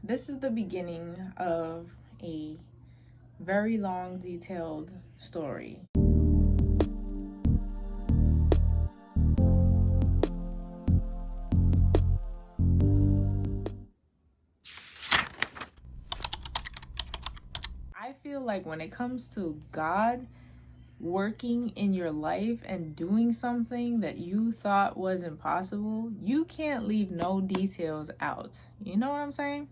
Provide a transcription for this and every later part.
This is the beginning of a very long, detailed story. I feel like when it comes to God working in your life and doing something that you thought was impossible, you can't leave no details out. You know what I'm saying?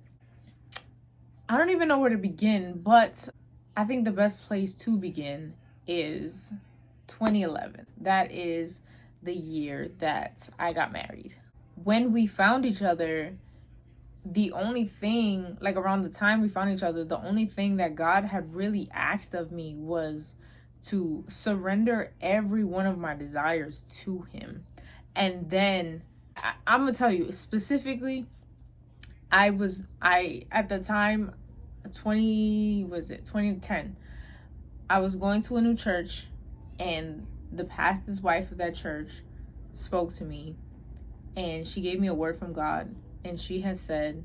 I don't even know where to begin, but I think the best place to begin is 2011. That is the year that I got married. When we found each other, the only thing, like around the time we found each other, the only thing that God had really asked of me was to surrender every one of my desires to Him. And then I'm gonna tell you specifically, I at the time, 2010, I was going to a new church, and the pastor's wife of that church spoke to me, and she gave me a word from God, and she had said,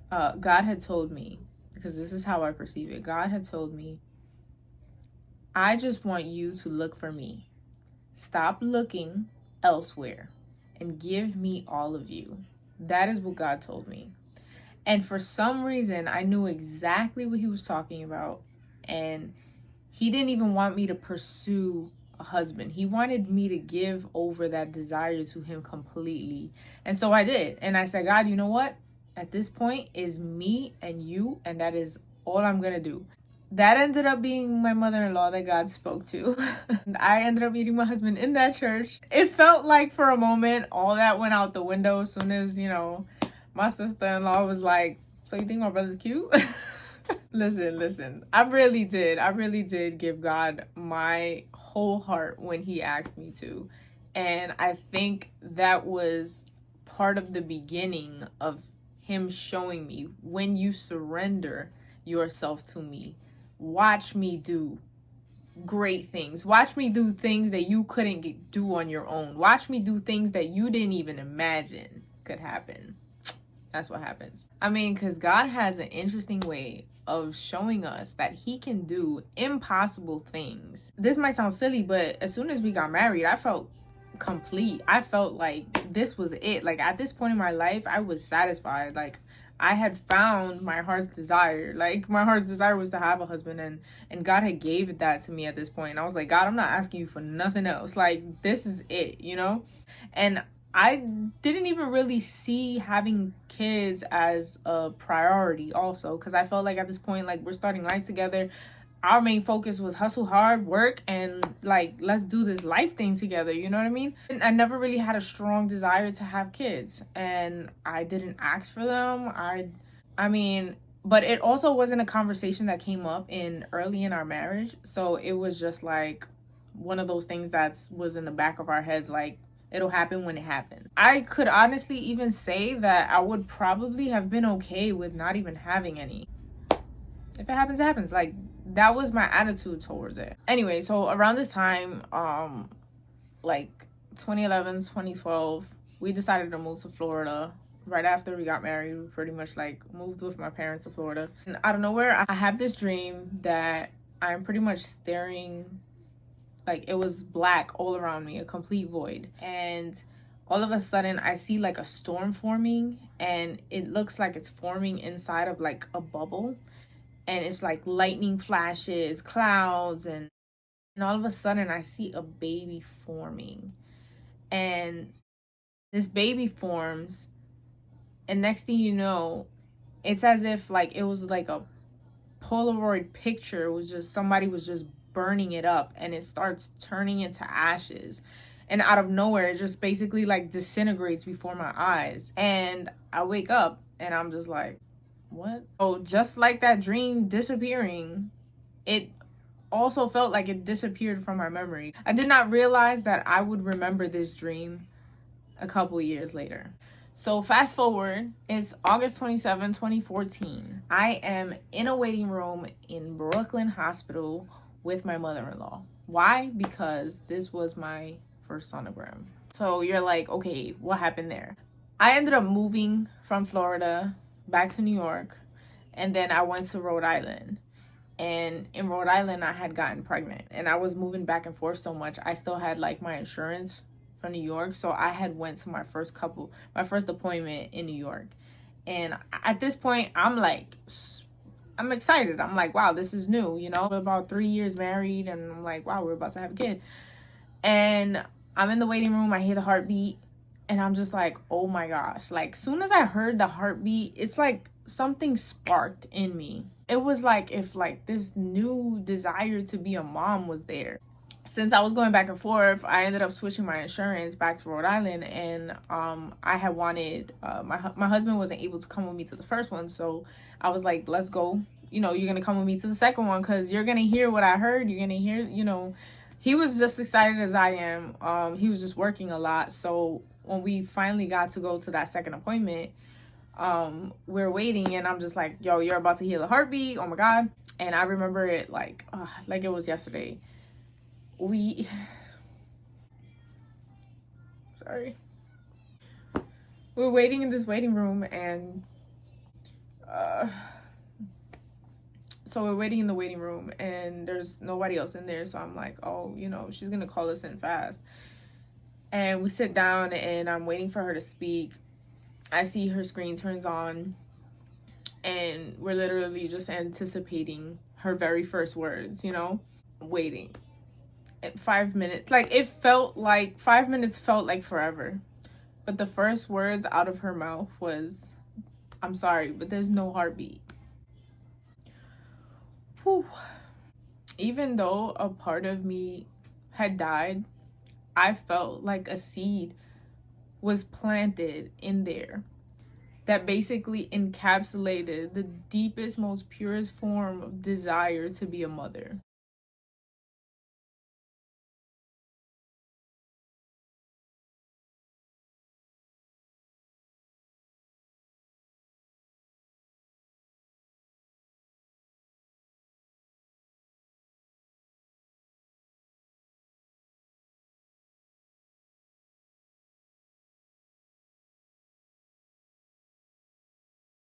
God had told me, because this is how I perceive it, God had told me, I just want you to look for me. Stop looking elsewhere and give me all of you. That is what God told me. And for some reason, I knew exactly what He was talking about. And He didn't even want me to pursue a husband. He wanted me to give over that desire to Him completely. And so I did. And I said, God, you know what? At this point is me and you, and that is all I'm going to do. That ended up being my mother-in-law that God spoke to. I ended up meeting my husband in that church. It felt like for a moment, all that went out the window as soon as, my sister-in-law was like, so you think my brother's cute? Listen. I really did give God my whole heart when He asked me to. And I think that was part of the beginning of Him showing me, when you surrender yourself to me, watch me do great things. Watch me do things that you couldn't do on your own. Watch me do things that you didn't even imagine could happen. That's what happens. I mean, because God has an interesting way of showing us that He can do impossible things. This might sound silly, but as soon as we got married, I felt complete. I felt like this was it. Like at this point in my life, I was satisfied. Like I had found my heart's desire. Like my heart's desire was to have a husband, and God had gave that to me at this point. And I was like, God, I'm not asking you for nothing else. Like this is it, And I didn't even really see having kids as a priority also, because I felt like at this point, like we're starting life together. Our main focus was hustle hard, work, and like, let's do this life thing together. You know what I mean? And I never really had a strong desire to have kids, and I didn't ask for them. I mean, but it also wasn't a conversation that came up early in our marriage. So it was just like one of those things that was in the back of our heads, like, it'll happen when it happens. I could honestly even say that I would probably have been okay with not even having any. If it happens, it happens. Like, that was my attitude towards it. Anyway, so around this time, like 2011, 2012, we decided to move to Florida. Right after we got married, we pretty much like moved with my parents to Florida. And out of nowhere, I have this dream that I'm pretty much staring, like it was black all around me, a complete void. And all of a sudden I see like a storm forming, and it looks like it's forming inside of like a bubble. And it's like lightning flashes, clouds, and all of a sudden I see a baby forming. And this baby forms, and next thing you know, it's as if like it was like a Polaroid picture. It was just, somebody was just burning it up, and it starts turning into ashes. And out of nowhere, it just basically like disintegrates before my eyes. And I wake up and I'm just like, what? Oh, just like that dream disappearing, it also felt like it disappeared from my memory. I did not realize that I would remember this dream a couple years later. So fast forward, it's August 27, 2014. I am in a waiting room in Brooklyn Hospital with my mother-in-law. Why? Because this was my first sonogram. So you're like, okay, what happened there? I ended up moving from Florida back to New York, and then I went to Rhode Island. And in Rhode Island, I had gotten pregnant, and I was moving back and forth so much. I still had like my insurance from New York, so I had went to my first appointment in New York. And at this point, I'm excited. I'm like, wow, this is new, you know. We're about 3 years married, and I'm like, wow, we're about to have a kid. And I'm in the waiting room. I hear the heartbeat, and I'm just like, oh my gosh. Like, soon as I heard the heartbeat, it's like something sparked in me. It was like if like this new desire to be a mom was there. Since I was going back and forth, I ended up switching my insurance back to Rhode Island, and I had wanted my husband wasn't able to come with me to the first one, so I was like, let's go. You know, you're gonna come with me to the second one because you're gonna hear what I heard. You're gonna hear, you know. He was just excited as I am. He was just working a lot, so when we finally got to go to that second appointment, we're waiting, and I'm just like, yo, you're about to hear the heartbeat. Oh my god! And I remember it like it was yesterday. We sorry, we're waiting in this waiting room, and uh so we're waiting in the waiting room, and there's nobody else in there, so I'm like, oh, you know, she's gonna call us in fast. And we sit down, and I'm waiting for her to speak. I see her screen turns on, and we're literally just anticipating her very first words, you know, waiting. At 5 minutes, like it felt like 5 minutes felt like forever, but the first words out of her mouth was, I'm sorry, but there's no heartbeat. Whew. Even though a part of me had died, I felt like a seed was planted in there that basically encapsulated the deepest, most purest form of desire to be a mother.